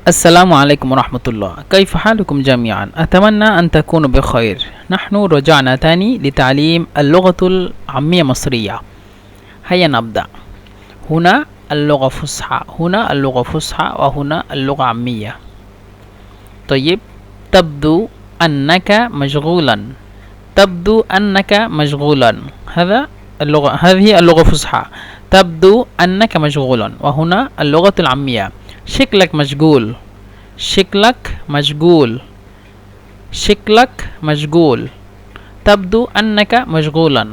السلام عليكم ورحمة الله. كيف حالكم جميعا؟ أتمنى أن تكونوا بخير. نحن رجعنا تاني لتعليم اللغة العامية المصرية. هيا نبدأ. هنا اللغة فصحى، هنا اللغة فصحى، وهنا اللغة عامية. طيب، تبدو أنك مشغولا. تبدو أنك مشغولا. هذه اللغة الفصحى. تبدو أنك مشغولا. وهنا اللغة العامية. شكلك مشغول. شكلك مشغول. شكلك مشغول. تبدو أنك مشغولا.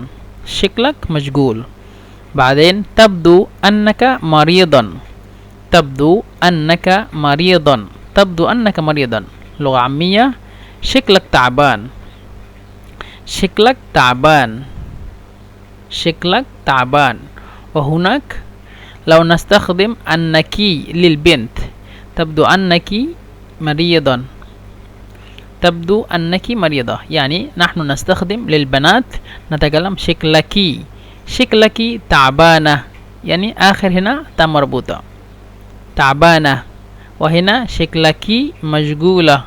شكلك مشغول. بعدين تبدو أنك مريضا. تبدو أنك مريضا. تبدو أنك مريضا. لغة عامية. شكلك تعبان. شكلك تعبان. شكلك تعبان. وهناك لو نستخدم أنك للبنت، تبدو أنك مريضا. تبدو أنك مريضة، يعني نحن نستخدم للبنات نتكلم شكلك. شكلك تعبانة، يعني آخر هنا تا مربوطة، تعبانة. وهنا شكلك مشغولة.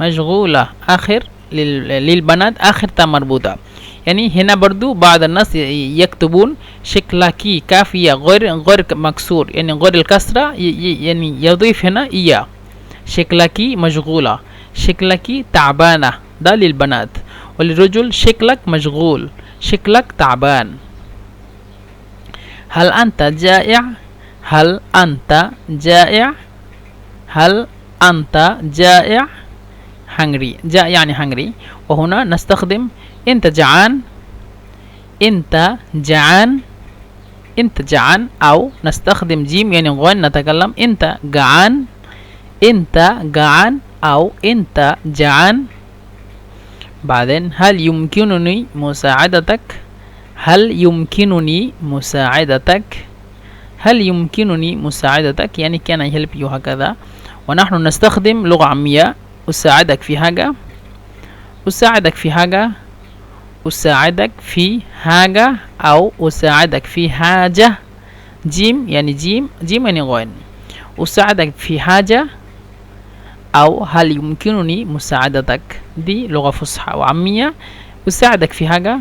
مشغولة آخر للبنات آخر تا مربوطة. يعني هنا برضو بعض الناس يكتبون شكلك كافية غير مكسور، يعني غير الكسرة، يعني يضيف هنا إياه. شكلك مشغولة. شكلك تعبانة، ده للبنات. وللرجل شكلك مشغول. شكلك تعبان. هل أنت جائع؟ هل أنت جائع؟ هل أنت جائع؟ hungry. جاء يعني hungry. وهنا نستخدم أنت جعان. أنت جعان. أنت جعان. أو نستخدم جيم يعني غين، نتكلم أنت جعان. أنت جعان أو أنت جعان. بعدين هل يمكنني مساعدتك؟ هل يمكنني مساعدتك؟ هل يمكنني مساعدتك، يعني can I help you، هكذا. ونحن نستخدم لغة عامية. أساعدك في حاجة. أساعدك في حاجة. أساعدك في حاجة أو أساعدك في حاجة. جيم يعني جيم يعني غين. أساعدك في حاجة أو هل يمكنني مساعدتك، دي لغة فصحى وعامية. أساعدك في حاجة.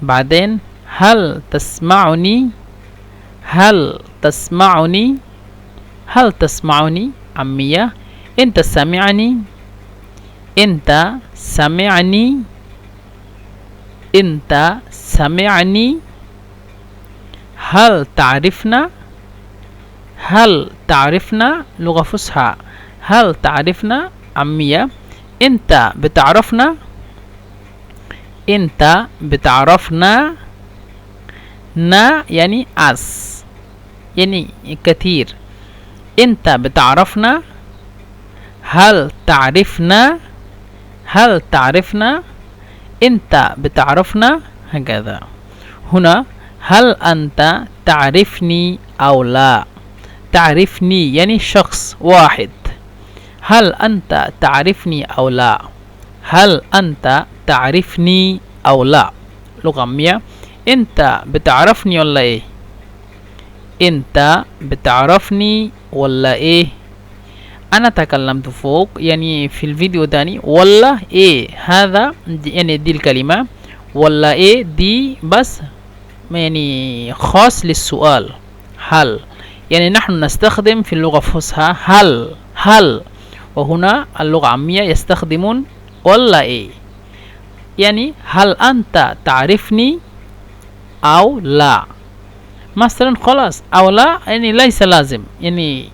بعدين هل تسمعني؟ هل تسمعني؟ هل تسمعني عامية. أنت سامعني. أنت سمعني. أنت سمعني. هل تعرفنا؟ هل تعرفنا لغة فصحى. هل تعرفنا عامية. أنت بتعرفنا. أنت بتعرفنا. نا يعني us، يعني كثير. أنت بتعرفنا. هل تعرفنا. هل تعرفنا. أنت بتعرفنا، هكذا. هنا هل أنت تعرفني أو لا. تعرفني يعني شخص واحد. هل أنت تعرفني أو لا. هل أنت تعرفني أو لا. لغة عامية. أنت بتعرفني ولا إيه. أنت بتعرفني ولا إيه. أنا تكلمت فوق، يعني في الفيديو تاني، ولا إيه، هذا يعني دي الكلمة. ولا إيه دي بس يعني خاص للسؤال. هل، يعني نحن نستخدم في اللغة الفصحى هل. هل. وهنا اللغة العامية يستخدمون ولا إيه، يعني هل أنت تعرفني أو لا. مثلا خلاص أو لا يعني ليس لازم، يعني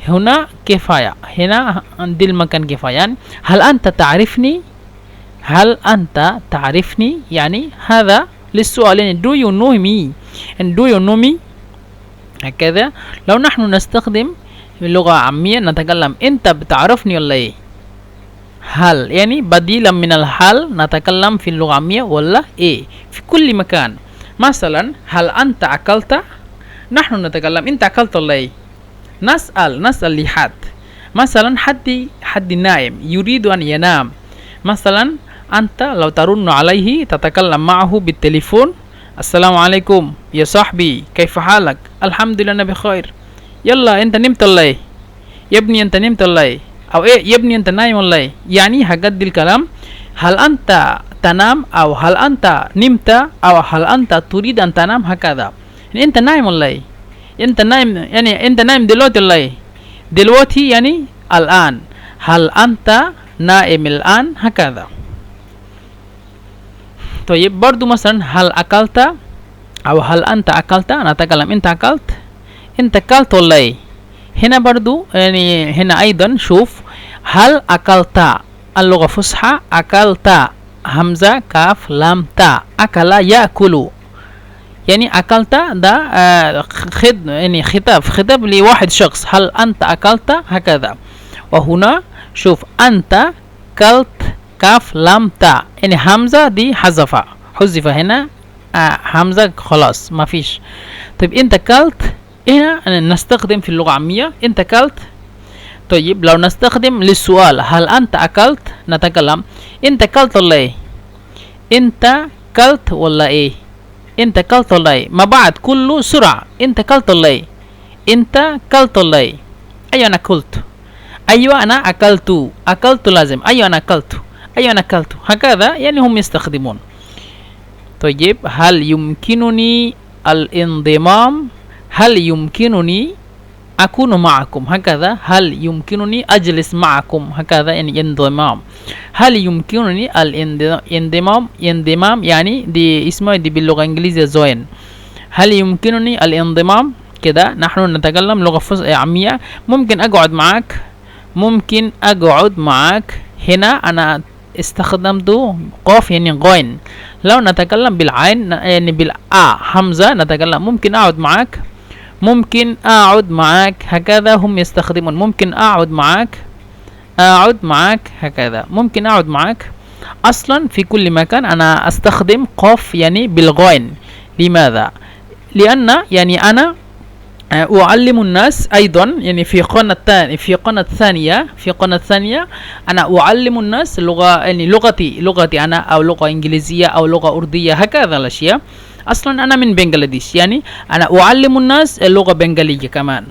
هنا كفاية، هنا عند المكان كفاية. يعني هل أنت تعرفني. هل أنت تعرفني، يعني هذا للسؤال، يعني do you know me، and do you know me، هكذا. لو نحن نستخدم اللغة العامية نتكلم أنت بتعرفني ولا إيه. هل يعني بديلا من الحال نتكلم في اللغة العامية ولا إيه في كل مكان. مثلا هل أنت أكلت، نحن نتكلم أنت أكلت ولا إيه. نسأل لحد، مثلا حد نائم يريد أن ينام. مثلا أنت لو ترن عليه تتكلم معه بالتليفون. السلام عليكم يا صاحبي، كيف حالك؟ الحمد لله أنا بخير. يلا انت نمت ولا ايه؟ يا ابني انت نمت ولا ايه؟ او ايه يا ابني انت نايم ولا ايه؟ يعني هجد الكلام، هل انت تنام او هل انت نمت او هل انت تريد ان تنام، هكذا. يعني انت نايم ولا ايه؟ انت نايم يعني انت نايم دلوقتي ولا ايه؟ دلوقتي يعني الان. هل انت نائم الان، هكذا. طيب برضو مثلا هل اكلت او هل انت اكلت، نتكلم انت اكلت، انت اكلت ولا ايه؟ هنا برضو يعني هنا ايضا شوف، هل اكلت اللغة فصحى، اكلت همزة كاف لام تاء، اكل يأكل، يعني اكلت ده يعني خطاب لواحد شخص، هل انت اكلت، هكذا. وهنا شوف انت كلت كاف لام تاء، يعني همزة دي حذف هنا همزة خلاص ما فيش. طيب انت كلت، هنا نستخدم في اللغة العامية انت كلت. طيب لو نستخدم للسؤال هل انت اكلت، نتكلم انت كلت ولا ايه؟ انت كلت ولا ايه؟ انت كلت ولا ايه؟ ما بعد كله سرعة، انت كلت ولا ايه؟ انت كلت ولا ايه؟ ايوه انا كلت، ايوه انا اكلت لازم، ايوه انا اكلت، ايوه انا اكلت، هكذا يعني هم يستخدمون. طيب هل يمكنني الانضمام، هل يمكنني أكون معكم، هكذا. هل يمكنني أجلس معكم، هكذا يعني انضمام. هل يمكنني الانضمام يعني دي اسمه دي باللغة الإنجليزية زوين. هل يمكنني الانضمام، كده نحن نتكلم لغة عامية. ممكن أقعد معك، ممكن أقعد معك، هنا أنا استخدمت قاف يعني غين. لو نتكلم بالعين يعني همزة، نتكلم ممكن أقعد معك، ممكن أقعد معك، هكذا هم يستخدمون. ممكن أقعد معك، هكذا. ممكن أقعد معك. أصلا في كل مكان أنا أستخدم قاف يعني بالغين. لماذا؟ لأن يعني أنا أعلم الناس أيضا، يعني في قناة ثانية أنا أعلم الناس لغة، يعني لغتي أنا، أو لغة إنجليزية أو لغة أردية، هكذا الأشياء. أصلا أنا من بنغلاديش، يعني أنا أعلم الناس اللغة البنغالية كمان.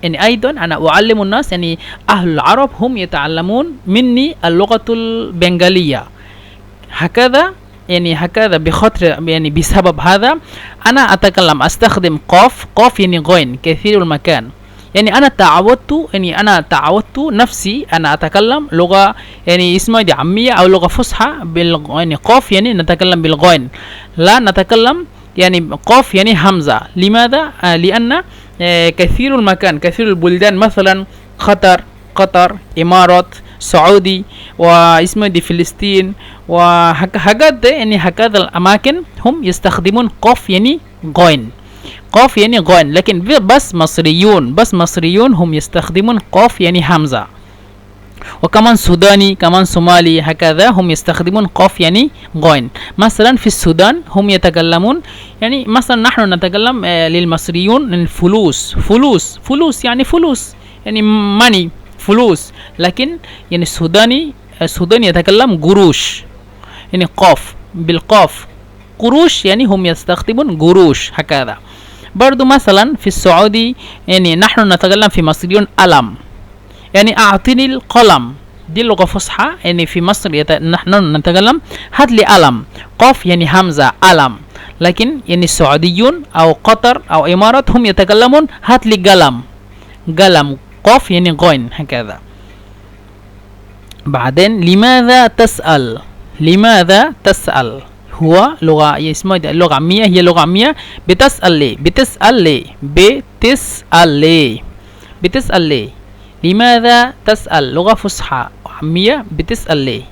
يعني أيضا أنا أعلم الناس، يعني أهل العرب هم يتعلمون مني اللغة البنغالية، هكذا. يعني هكذا بخاطر يعني بسبب هذا أنا أتكلم أستخدم قاف يعني غين كثير المكان. يعني أنا تعودت نفسي أنا أتكلم لغة يعني اسمها دي عامية أو لغة فصحى يعني قاف يعني نتكلم بالغين، لا نتكلم يعني قاف يعني همزة. لماذا؟ لأن كثير المكان، كثير البلدان، مثلا قطر، إمارات، سعودي، واسمه دي فلسطين، وهكذا يعني هكذا الأماكن هم يستخدمون قاف يعني غين، لكن بس مصريون هم يستخدمون قاف يعني همزة. وكمان سوداني، كمان صومالي، هكذا هم يستخدمون قاف يعني غين. مثلا في السودان هم يتكلمون، يعني مثلا نحن نتكلم للمصريون فلوس يعني ماني، فلوس. لكن يعني السوداني يتكلم قروش، يعني بالقاف قروش، يعني هم يستخدمون قروش، هكذا. برضو مثلا في السعودي يعني نحن نتكلم في مصريون ألم، يعني أعطيني القلم، دي اللغة فصحى. يعني في مصر نحن نتكلم هات لي ألم، قاف يعني همزة ألم. لكن يعني السعوديون أو قطر أو إمارات هم يتكلمون هات لي قلم، قاف يعني غين، هكذا. بعدين لماذا تسأل هو لغة اسمها اللغة العامية، هي لغة عامية. بتسأل ليه؟ لماذا تسأل؟ لغة فصحى عامية. بتسأل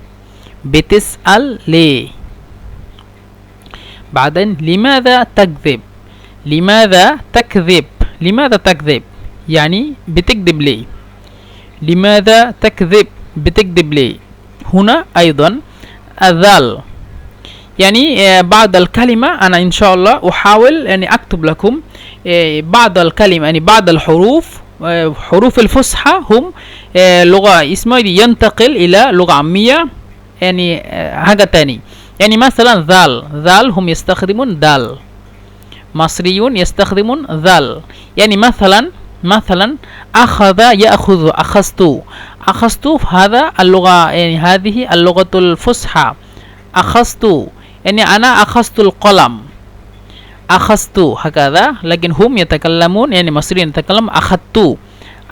ليه؟ بعدين لماذا تكذب؟ يعني بتكذب ليه؟ لماذا بتكذب ليه؟ هنا أيضا الذال، يعني بعض الكلمة أنا إن شاء الله أحاول يعني أكتب لكم بعض الكلمة، يعني بعض الحروف، حروف الفصحى هم لغة اسمها ينتقل إلى لغة عامية، يعني حاجة تاني. يعني مثلا ذال هم يستخدمون دال، مصريون يستخدمون ذال. يعني مثلا أخذ يأخذ، أخذت هذا اللغة، يعني هذه اللغة الفصحى. أخذت يعني أنا أخذت القلم، أخذت هكذا. لكن هم يتكلمون يعني مصريين يتكلم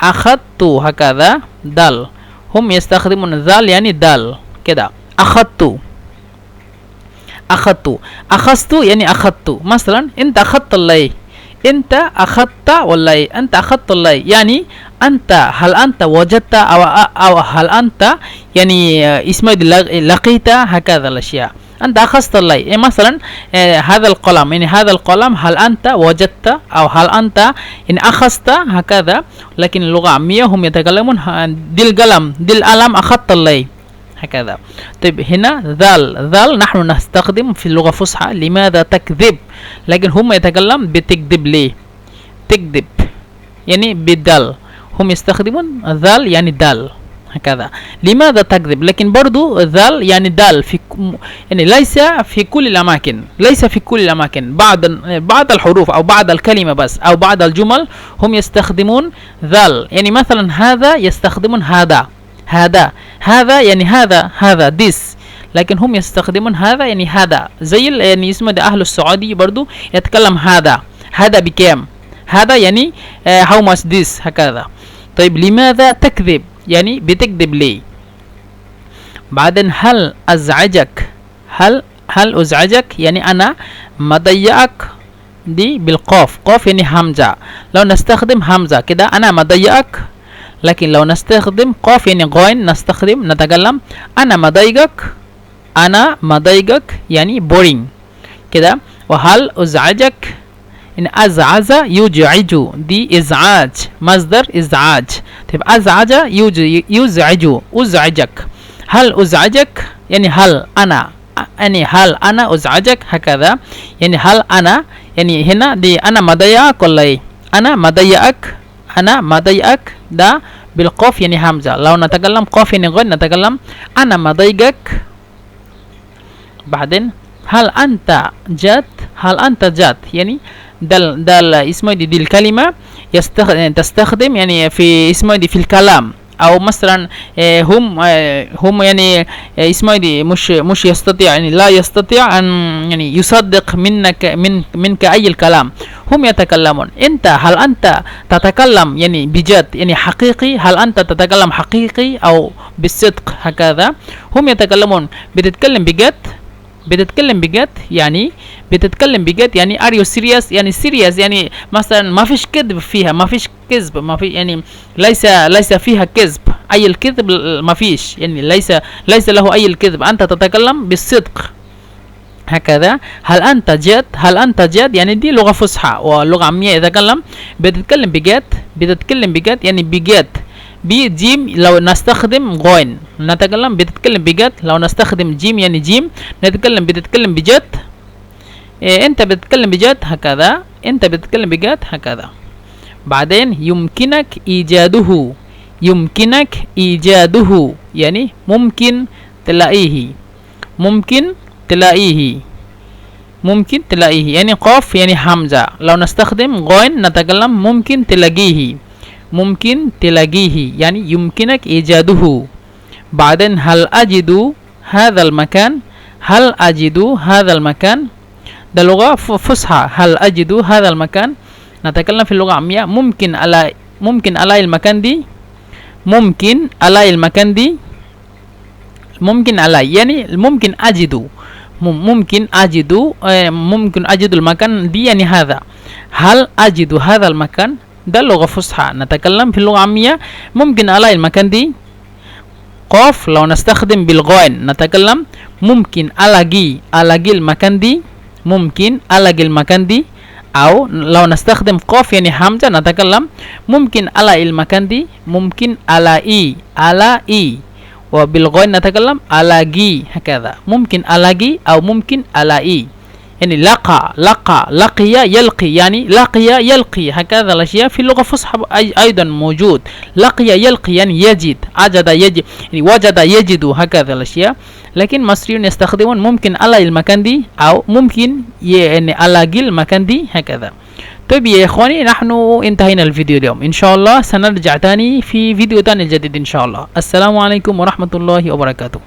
أخذت هكذا دال، هم يستخدمون الذال يعني دال كده. أخذت أخذت يعني أخذت. مثلا أنت أخذت اللي، أنت أخذت والله، أنت أخذت اللي يعني أنت، هل أنت وجدت أو هل أنت يعني اسمه لقيت هكذا الأشياء. أنت أخذت اللي، يعني مثلا هذا القلم، يعني هذا القلم هل أنت وجدت أو هل أنت يعني أخذت هكذا. لكن اللغة العامية هم يتكلمون دي القلم دي القلم أخذت اللي هكذا. طيب هنا ذال نحن نستخدم في اللغة الفصحى لماذا تكذب، لكن هم يتكلم بتكذب ليه، تكذب يعني بالدال، هم يستخدمون ذال يعني دال هكذا. لماذا تكذب، لكن برضو ذال يعني دال في يعني ليس في كل الأماكن، ليس في كل الأماكن، بعض الحروف أو بعض الكلمة بس أو بعض الجمل هم يستخدمون ذال. يعني مثلا هذا يستخدمون هذا يعني هذا this، لكن هم يستخدمون هذا يعني هذا، زي يعني اسمه ده أهل السعودي برضو يتكلم هذا بكام، هذا يعني how much this هكذا. طيب لماذا تكذب يعني بتكذب ليه. بعدين هل أزعجك، هل أزعجك يعني أنا مضايقك، دي بالقاف، قاف يعني همزة، لو نستخدم همزة كده أنا مضايقك. لكن لو نستخدم قاف يعني غين نتكلم أنا مضايقك يعني boring كده. وهل أزعجك إن أزعج يزعج، دي إزعاج مصدر إزعاج. طيب أزعج يزعج، أزعجك. هل أزعجك يعني هل أنا أزعجك هكذا. يعني هل أنا يعني هنا دي أنا مضايقك ولا إيه، أنا مضايقك ده بالقاف يعني همزة. لو نتكلم قاف يعني غير نتكلم أنا مضايقك. بعدين هل أنت جاد يعني دل اسمه دي الكلمة تستخدم يعني في اسمه دي في الكلام، أو مثلا هم يعني اسمه دي مش يستطيع يعني لا يستطيع أن يعني يصدق منك أي الكلام. هم يتكلمون أنت، هل أنت تتكلم يعني بجد يعني حقيقي، هل أنت تتكلم حقيقي أو بالصدق هكذا. هم يتكلمون بتتكلم بجد يعني بتتكلم بجد يعني are you serious يعني serious يعني مثلا ما فيش كذب فيها، ما فيش كذب، ما في يعني ليس فيها كذب، أي الكذب ما فيش يعني ليس له أي الكذب، أنت تتكلم بالصدق هكذا. هل أنت جاد يعني دي لغة فصحى ولغة عامية يتكلم بتتكلم بجد يعني بجد بجيم. لو نستخدم غين نتكلم بتتكلم بجد، لو نستخدم جيم يعني جيم نتكلم بتتكلم بجد. انت بتتكلم بجد هكذا، انت بتتكلم بجد هكذا. بعدين يمكنك إيجاده يعني ممكن تلاقيه يعني قاف يعني همزة. لو نستخدم غين نتكلم ممكن تلاقيه يعني يمكنك إيجاده. بعدين هل أجد هذا المكان ده لغة فصحى. هل أجد هذا المكان نتكلم في اللغة العامية ممكن ألاقي المكان دي، ممكن ألاقي يعني ممكن أجد المكان دي يعني هذا. هل أجد هذا المكان ده لغة فصحى. نتكلم في اللغة العامية ممكن ألاقي المكان دي قاف. لو نستخدم بالغين نتكلم ممكن ألاقي المكان دي، أو لو نستخدم قاف يعني همزة نتكلم ممكن ألاقي المكان دي، ممكن ألاقي. وبالغين نتكلم ألاقي هكذا، ممكن ألاقي أو ممكن ألاقي. يعني لقي يلقي يعني يلقي هكذا الأشياء في اللغة الفصحى أيضا موجود. لقي يلقي يعني يجد، يجد يعني وجد يجد هكذا الأشياء. لكن مصريون يستخدمون ممكن ألاقي المكان دي أو ممكن يعني ألاقي المكان دي هكذا. طيب يا إخواني، نحن انتهينا الفيديو اليوم. إن شاء الله سنرجع تاني في فيديو تاني جديد إن شاء الله. السلام عليكم ورحمة الله وبركاته.